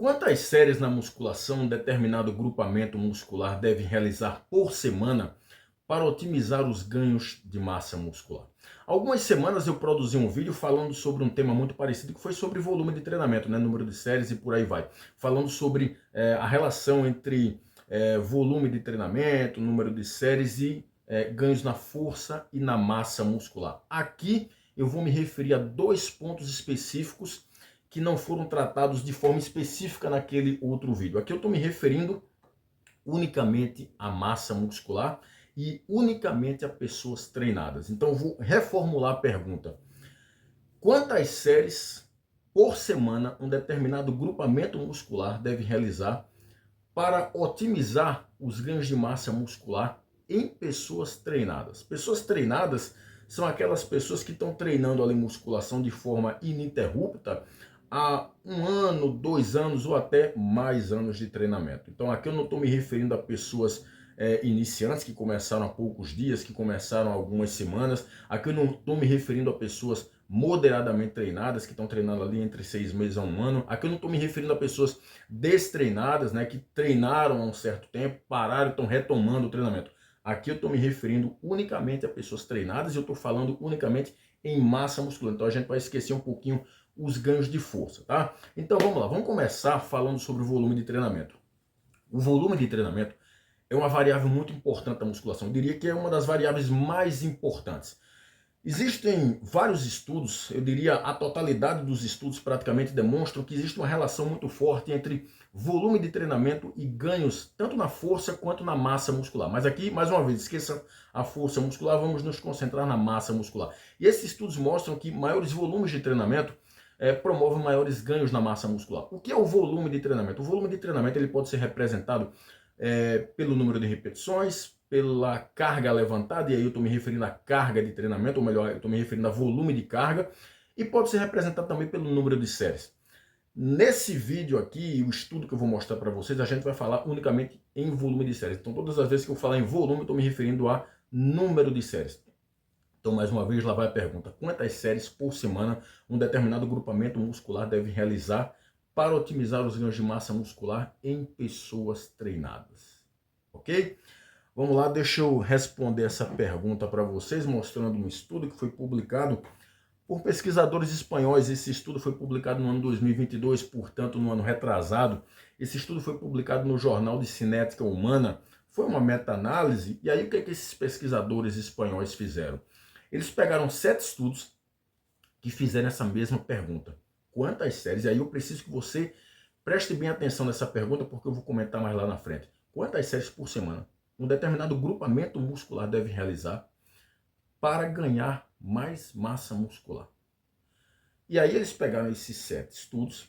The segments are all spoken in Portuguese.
Quantas séries na musculação um determinado grupamento muscular deve realizar por semana para otimizar os ganhos de massa muscular? Algumas semanas eu produzi um vídeo falando sobre um tema muito parecido, que foi sobre volume de treinamento, né? Número de séries e por aí vai. Falando sobre a relação entre volume de treinamento, número de séries e ganhos na força e na massa muscular. Aqui eu vou me referir a dois pontos específicos que não foram tratados de forma específica naquele outro vídeo. Aqui eu estou me referindo unicamente à massa muscular e unicamente a pessoas treinadas. Então eu vou reformular a pergunta. Quantas séries por semana um determinado grupamento muscular deve realizar para otimizar os ganhos de massa muscular em pessoas treinadas? Pessoas treinadas são aquelas pessoas que estão treinando ali musculação de forma ininterrupta há 1 ano, 2 anos ou até mais anos de treinamento. Então aqui eu não estou me referindo a pessoas iniciantes que começaram há poucos dias, que começaram há algumas semanas. Aqui eu não estou me referindo a pessoas moderadamente treinadas, que estão treinando ali entre 6 meses a 1 ano. Aqui eu não estou me referindo a pessoas destreinadas, né, que treinaram há um certo tempo, pararam e estão retomando o treinamento. Aqui eu estou me referindo unicamente a pessoas treinadas e eu estou falando unicamente em massa muscular. Então a gente vai esquecer um pouquinho os ganhos de força, tá? Então vamos lá, vamos começar falando sobre o volume de treinamento. O volume de treinamento é uma variável muito importante da musculação. Eu diria que é uma das variáveis mais importantes. Existem vários estudos, eu diria a totalidade dos estudos praticamente demonstram que existe uma relação muito forte entre volume de treinamento e ganhos, tanto na força quanto na massa muscular. Mas aqui, mais uma vez, esqueça a força muscular, vamos nos concentrar na massa muscular. E esses estudos mostram que maiores volumes de treinamento promovem maiores ganhos na massa muscular. O que é o volume de treinamento? O volume de treinamento ele pode ser representado pelo número de repetições, pela carga levantada, e aí eu estou me referindo à carga de treinamento, ou melhor, eu estou me referindo a volume de carga, e pode ser representado também pelo número de séries. Nesse vídeo aqui, o estudo que eu vou mostrar para vocês, a gente vai falar unicamente em volume de séries. Então, todas as vezes que eu falar em volume, eu estou me referindo a número de séries. Então, mais uma vez, lá vai a pergunta. Quantas séries por semana um determinado grupamento muscular deve realizar para otimizar os ganhos de massa muscular em pessoas treinadas? Ok? Vamos lá, deixa eu responder essa pergunta para vocês, mostrando um estudo que foi publicado por pesquisadores espanhóis. Esse estudo foi publicado no ano 2022, portanto, no ano retrasado. Esse estudo foi publicado no Jornal de Cinética Humana. Foi uma meta-análise. E aí, o que é que esses pesquisadores espanhóis fizeram? Eles pegaram 7 estudos que fizeram essa mesma pergunta. Quantas séries? E aí eu preciso que você preste bem atenção nessa pergunta, porque eu vou comentar mais lá na frente. Quantas séries por semana um determinado grupamento muscular deve realizar para ganhar mais massa muscular? E aí eles pegaram esses 7 estudos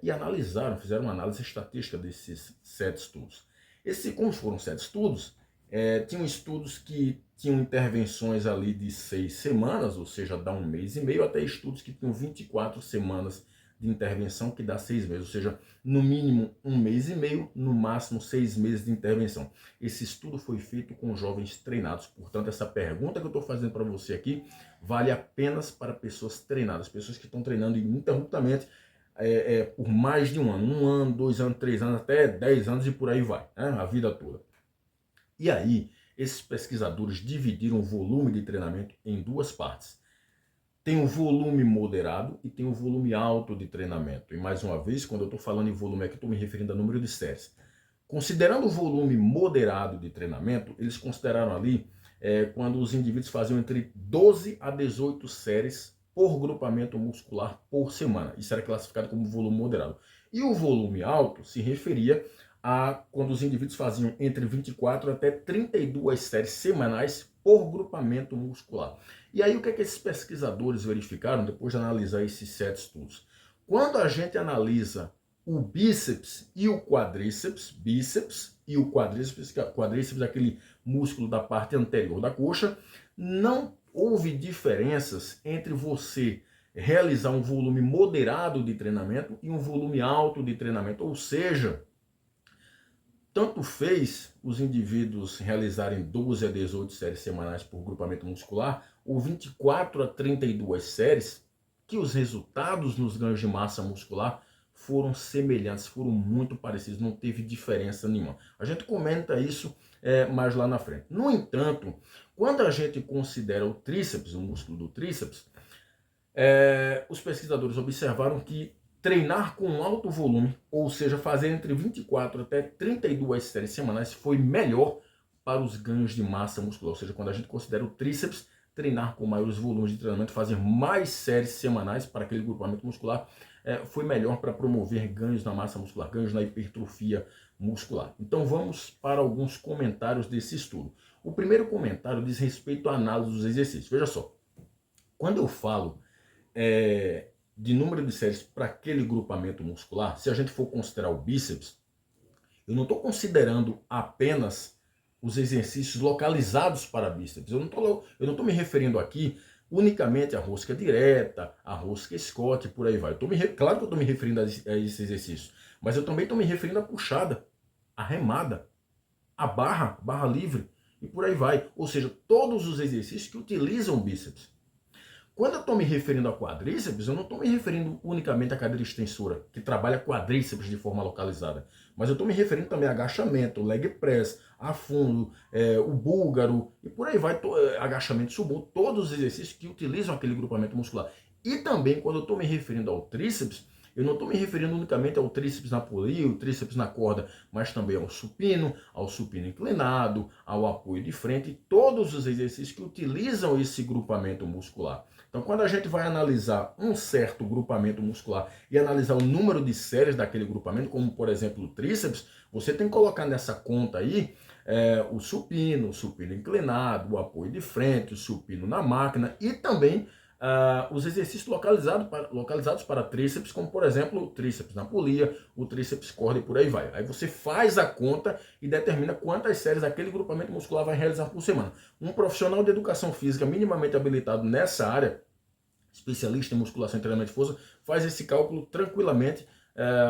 e analisaram, fizeram uma análise estatística desses 7 estudos. Como foram 7 estudos, tinham estudos que tinham intervenções ali de 6 semanas, ou seja, dá 1 mês e meio, até estudos que tinham 24 semanas de intervenção, que dá 6 meses, ou seja, no mínimo 1 mês e meio, no máximo 6 meses de intervenção. Esse estudo foi feito com jovens treinados, portanto, essa pergunta que eu estou fazendo para você aqui vale apenas para pessoas treinadas, pessoas que estão treinando ininterruptamente por mais de 1 ano, 1 ano, 2 anos, 3 anos, até 10 anos e por aí vai, né? A vida toda. E aí, esses pesquisadores dividiram o volume de treinamento em 2 partes. Tem o volume moderado e tem o volume alto de treinamento. E mais uma vez, quando eu estou falando em volume aqui, estou me referindo a número de séries. Considerando o volume moderado de treinamento, eles consideraram ali quando os indivíduos faziam entre 12 a 18 séries por grupamento muscular por semana. Isso era classificado como volume moderado. E o volume alto se referia a quando os indivíduos faziam entre 24 até 32 séries semanais por grupamento muscular. E aí o que é que esses pesquisadores verificaram depois de analisar esses 7 estudos? Quando a gente analisa o bíceps e o quadríceps, quadríceps é aquele músculo da parte anterior da coxa, não houve diferenças entre você realizar um volume moderado de treinamento e um volume alto de treinamento, ou seja, tanto fez os indivíduos realizarem 12 a 18 séries semanais por grupamento muscular ou 24 a 32 séries, que os resultados nos ganhos de massa muscular foram semelhantes, foram muito parecidos, não teve diferença nenhuma. A gente comenta isso mais lá na frente. No entanto, quando a gente considera o tríceps, o músculo do tríceps, os pesquisadores observaram que treinar com alto volume, ou seja, fazer entre 24 até 32 séries semanais, foi melhor para os ganhos de massa muscular. Ou seja, quando a gente considera o tríceps, treinar com maiores volumes de treinamento, fazer mais séries semanais para aquele grupamento muscular, foi melhor para promover ganhos na massa muscular, ganhos na hipertrofia muscular. Então vamos para alguns comentários desse estudo. O primeiro comentário diz respeito à análise dos exercícios. Veja só, quando eu falo de número de séries para aquele grupamento muscular, se a gente for considerar o bíceps, eu não estou considerando apenas os exercícios localizados para bíceps. Eu não estou me referindo aqui unicamente à rosca direta, à rosca Scott, por aí vai. Claro que eu estou me referindo a esses exercícios, mas eu também estou me referindo à puxada, à remada, à barra livre e por aí vai. Ou seja, todos os exercícios que utilizam o bíceps. Quando eu estou me referindo a quadríceps, eu não estou me referindo unicamente à cadeira extensora, que trabalha quadríceps de forma localizada. Mas eu estou me referindo também a agachamento, leg press, a fundo, o búlgaro, e por aí vai, agachamento subo, todos os exercícios que utilizam aquele grupamento muscular. E também, quando eu estou me referindo ao tríceps, eu não estou me referindo unicamente ao tríceps na polia, o tríceps na corda, mas também ao supino inclinado, ao apoio de frente, todos os exercícios que utilizam esse grupamento muscular. Então, quando a gente vai analisar um certo grupamento muscular e analisar o número de séries daquele grupamento, como por exemplo o tríceps, você tem que colocar nessa conta aí o supino inclinado, o apoio de frente, o supino na máquina e também os exercícios localizados para tríceps, como por exemplo o tríceps na polia, o tríceps corda e por aí vai. Aí você faz a conta e determina quantas séries aquele grupamento muscular vai realizar por semana. Um profissional de educação física minimamente habilitado nessa área, especialista em musculação e treinamento de força, faz esse cálculo tranquilamente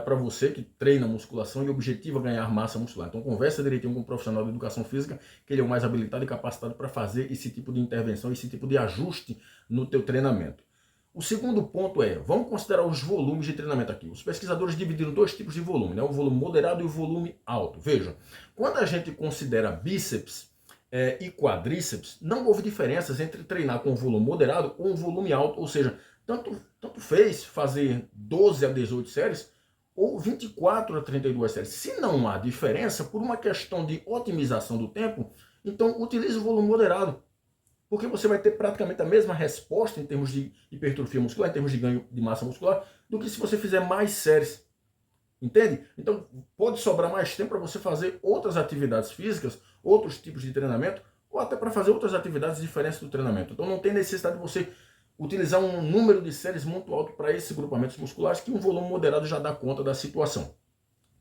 para você que treina musculação e objetiva ganhar massa muscular. Então conversa direitinho com um profissional de educação física, que ele é o mais habilitado e capacitado para fazer esse tipo de intervenção, esse tipo de ajuste no teu treinamento. O segundo ponto vamos considerar os volumes de treinamento aqui. Os pesquisadores dividiram dois tipos de volume, né? O volume moderado e o volume alto. Vejam, quando a gente considera bíceps e quadríceps, não houve diferenças entre treinar com um volume moderado ou um volume alto, ou seja, tanto fez fazer 12 a 18 séries ou 24 a 32 séries. Se não há diferença, por uma questão de otimização do tempo, então utilize o volume moderado, porque você vai ter praticamente a mesma resposta em termos de hipertrofia muscular, em termos de ganho de massa muscular, do que se você fizer mais séries. Entende? Então, pode sobrar mais tempo para você fazer outras atividades físicas, outros tipos de treinamento, ou até para fazer outras atividades diferentes do treinamento. Então, não tem necessidade de você utilizar um número de séries muito alto para esses grupamentos musculares, que um volume moderado já dá conta da situação.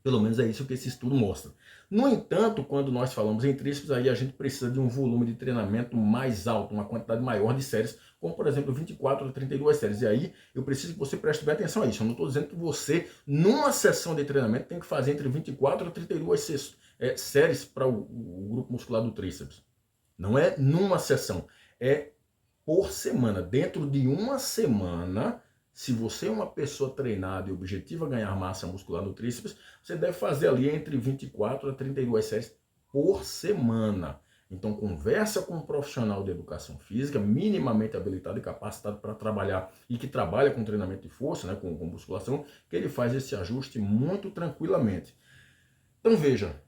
Pelo menos é isso que esse estudo mostra. No entanto, quando nós falamos em tríceps, aí a gente precisa de um volume de treinamento mais alto, uma quantidade maior de séries, como por exemplo 24 a 32 séries. E aí eu preciso que você preste bem atenção a isso. Eu não estou dizendo que você, numa sessão de treinamento, tem que fazer entre 24 a 32 séries para o grupo muscular do tríceps. Não é numa sessão, é por semana. Dentro de uma semana, se você é uma pessoa treinada e objetiva ganhar massa muscular no tríceps, você deve fazer ali entre 24 a 32 séries por semana. Então conversa com um profissional de educação física, minimamente habilitado e capacitado para trabalhar e que trabalha com treinamento de força, né, com musculação, que ele faz esse ajuste muito tranquilamente. Então veja,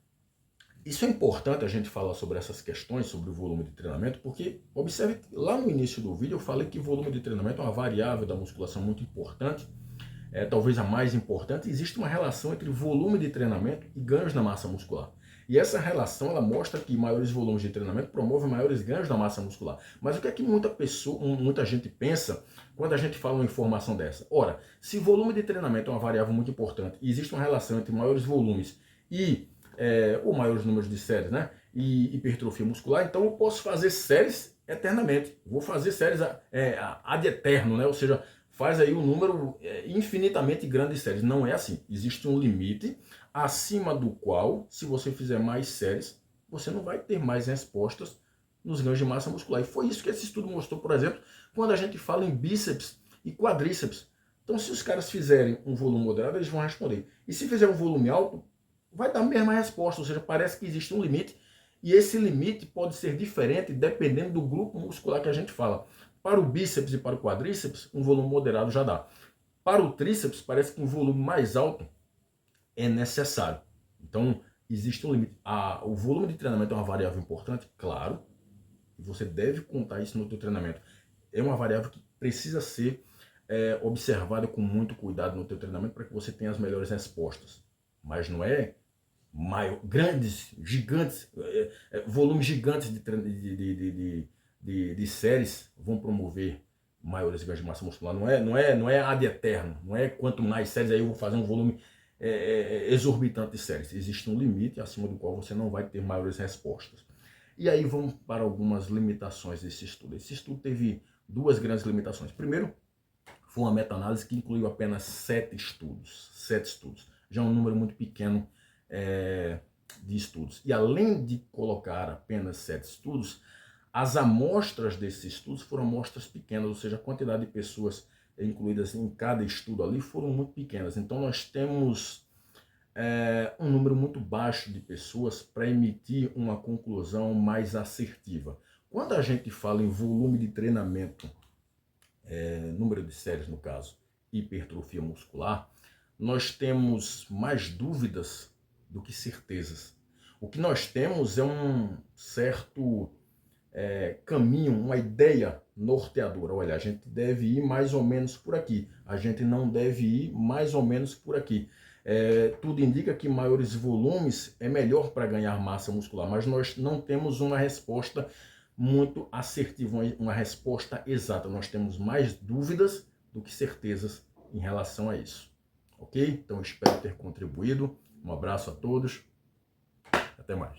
isso é importante a gente falar sobre essas questões, sobre o volume de treinamento, porque observe que lá no início do vídeo eu falei que volume de treinamento é uma variável da musculação muito importante, talvez a mais importante. Existe uma relação entre volume de treinamento e ganhos na massa muscular. E essa relação ela mostra que maiores volumes de treinamento promovem maiores ganhos na massa muscular. Mas o que é que muita gente pensa quando a gente fala uma informação dessa? Ora, se volume de treinamento é uma variável muito importante e existe uma relação entre maiores volumes e ou maiores números de séries, né? E hipertrofia muscular, então eu posso fazer séries eternamente. Vou fazer séries ad eterno, né? Ou seja, faz aí um número infinitamente grande de séries. Não é assim. Existe um limite acima do qual, se você fizer mais séries, você não vai ter mais respostas nos ganhos de massa muscular. E foi isso que esse estudo mostrou, por exemplo, quando a gente fala em bíceps e quadríceps. Então, se os caras fizerem um volume moderado, eles vão responder. E se fizer um volume alto, vai dar a mesma resposta, ou seja, parece que existe um limite, e esse limite pode ser diferente dependendo do grupo muscular que a gente fala. Para o bíceps e para o quadríceps, um volume moderado já dá. Para o tríceps, parece que um volume mais alto é necessário. Então, existe um limite. O volume de treinamento é uma variável importante? Claro. Você deve contar isso no seu treinamento. É uma variável que precisa ser observada com muito cuidado no seu treinamento para que você tenha as melhores respostas. Mas não é grandes, gigantes, volumes gigantes de séries vão promover maiores ganhos de massa muscular. Não é ad eterno. Não é quanto mais séries aí eu vou fazer um volume exorbitante de séries. Existe um limite acima do qual você não vai ter maiores respostas. E aí vamos para algumas limitações desse estudo. Esse estudo teve duas grandes limitações. Primeiro, foi uma meta-análise que incluiu apenas 7 estudos. 7 estudos. Já é um número muito pequeno de estudos. E além de colocar apenas 7 estudos, as amostras desses estudos foram amostras pequenas, ou seja, a quantidade de pessoas incluídas em cada estudo ali foram muito pequenas. Então nós temos um número muito baixo de pessoas para emitir uma conclusão mais assertiva. Quando a gente fala em volume de treinamento, número de séries no caso, hipertrofia muscular, nós temos mais dúvidas do que certezas. O que nós temos é um certo caminho, uma ideia norteadora. Olha, a gente deve ir mais ou menos por aqui, a gente não deve ir mais ou menos por aqui. Tudo indica que maiores volumes é melhor para ganhar massa muscular, mas nós não temos uma resposta muito assertiva, uma resposta exata. Nós temos mais dúvidas do que certezas em relação a isso. Ok? Então espero ter contribuído. Um abraço a todos. Até mais.